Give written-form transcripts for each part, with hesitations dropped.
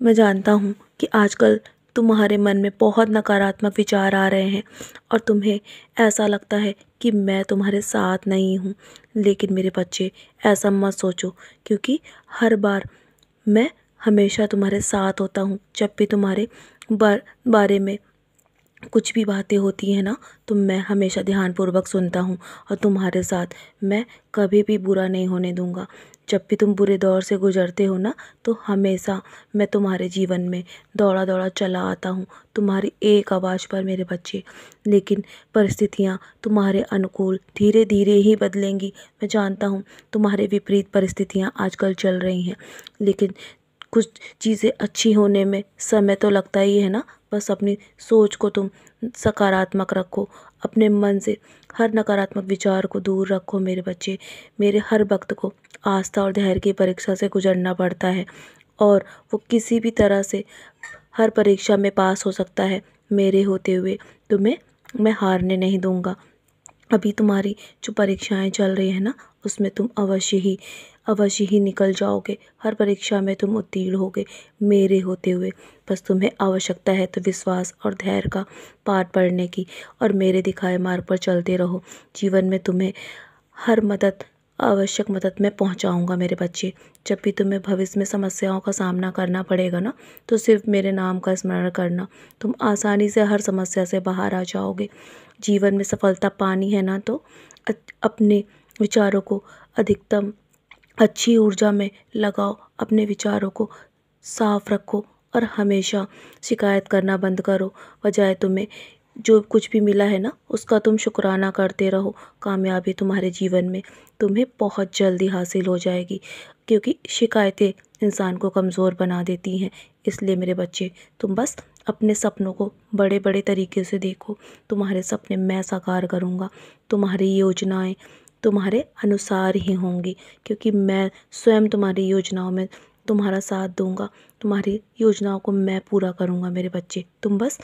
मैं जानता हूँ कि आजकल तुम्हारे मन में बहुत नकारात्मक विचार आ रहे हैं और तुम्हें ऐसा लगता है कि मैं तुम्हारे साथ नहीं हूँ। लेकिन मेरे बच्चे, ऐसा मत सोचो, क्योंकि हर बार मैं हमेशा तुम्हारे साथ होता हूँ। जब भी तुम्हारे बारे में कुछ भी बातें होती हैं ना, तो मैं हमेशा ध्यानपूर्वक सुनता हूँ और तुम्हारे साथ मैं कभी भी बुरा नहीं होने दूँगा। जब भी तुम बुरे दौर से गुजरते हो ना, तो हमेशा मैं तुम्हारे जीवन में दौड़ा दौड़ा चला आता हूँ, तुम्हारी एक आवाज़ पर मेरे बच्चे। लेकिन परिस्थितियाँ तुम्हारे अनुकूल धीरे धीरे ही बदलेंगी। मैं जानता हूँ तुम्हारे विपरीत परिस्थितियाँ आजकल चल रही हैं, लेकिन कुछ चीज़ें अच्छी होने में समय तो लगता ही है ना। बस अपनी सोच को तुम सकारात्मक रखो, अपने मन से हर नकारात्मक विचार को दूर रखो मेरे बच्चे। मेरे हर वक्त को आस्था और धैर्य की परीक्षा से गुजरना पड़ता है, और वो किसी भी तरह से हर परीक्षा में पास हो सकता है। मेरे होते हुए तुम्हें मैं हारने नहीं दूंगा। अभी तुम्हारी जो परीक्षाएं चल रही है ना, उसमें तुम अवश्य ही निकल जाओगे। हर परीक्षा में तुम उत्तीर्ण होगे मेरे होते हुए। बस तुम्हें आवश्यकता है तो विश्वास और धैर्य का पाठ पढ़ने की, और मेरे दिखाए मार्ग पर चलते रहो। जीवन में तुम्हें हर आवश्यक मदद मैं पहुंचाऊंगा मेरे बच्चे। जब भी तुम्हें भविष्य में समस्याओं का सामना करना पड़ेगा ना, तो सिर्फ मेरे नाम का स्मरण करना। तुम आसानी से हर समस्या से बाहर आ जाओगे। जीवन में सफलता पानी है ना, तो अपने विचारों को अधिकतम अच्छी ऊर्जा में लगाओ। अपने विचारों को साफ रखो और हमेशा शिकायत करना बंद करो। बजाय तुम्हें जो कुछ भी मिला है ना, उसका तुम शुक्राना करते रहो। कामयाबी तुम्हारे जीवन में तुम्हें बहुत जल्दी हासिल हो जाएगी, क्योंकि शिकायतें इंसान को कमज़ोर बना देती हैं। इसलिए मेरे बच्चे, तुम बस अपने सपनों को बड़े बड़े तरीके से देखो। तुम्हारे सपने मैं साकार करूँगा। तुम्हारी योजनाएं तुम्हारे अनुसार ही होंगी, क्योंकि मैं स्वयं तुम्हारी योजनाओं में तुम्हारा साथ दूंगा। तुम्हारी योजनाओं को मैं पूरा करूंगा मेरे बच्चे। तुम बस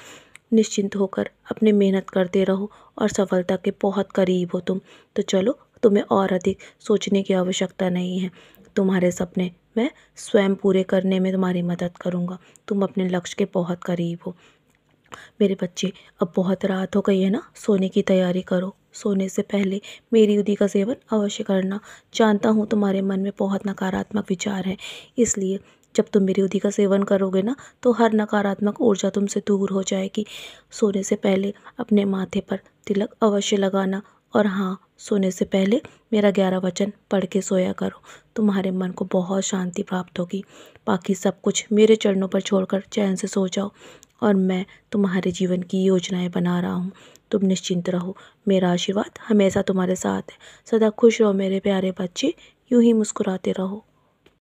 निश्चिंत होकर अपनी मेहनत करते रहो और सफलता के बहुत करीब हो तुम। तो चलो, तुम्हें और अधिक सोचने की आवश्यकता नहीं है। तुम्हारे सपने मैं स्वयं पूरे करने में तुम्हारी मदद करूंगा। तुम अपने लक्ष्य के बहुत करीब हो मेरे बच्चे। अब बहुत रात हो गई है ना, सोने की तैयारी करो। सोने से पहले मेरी विधि का सेवन अवश्य करना। जानता हूँ तुम्हारे मन में बहुत नकारात्मक विचार हैं, इसलिए जब तुम मेरी विधि का सेवन करोगे ना, तो हर नकारात्मक ऊर्जा तुमसे दूर हो जाएगी। सोने से पहले अपने माथे पर तिलक अवश्य लगाना, और हाँ, सोने से पहले मेरा 11 वचन पढ़ के सोया करो। तुम्हारे मन को बहुत शांति प्राप्त होगी। बाकी सब कुछ मेरे चरणों पर छोड़कर चैन से सो जाओ, और मैं तुम्हारे जीवन की योजनाएं बना रहा हूँ। तुम निश्चिंत रहो। मेरा आशीर्वाद हमेशा तुम्हारे साथ है। सदा खुश रहो मेरे प्यारे बच्चे। यूं ही मुस्कुराते रहो।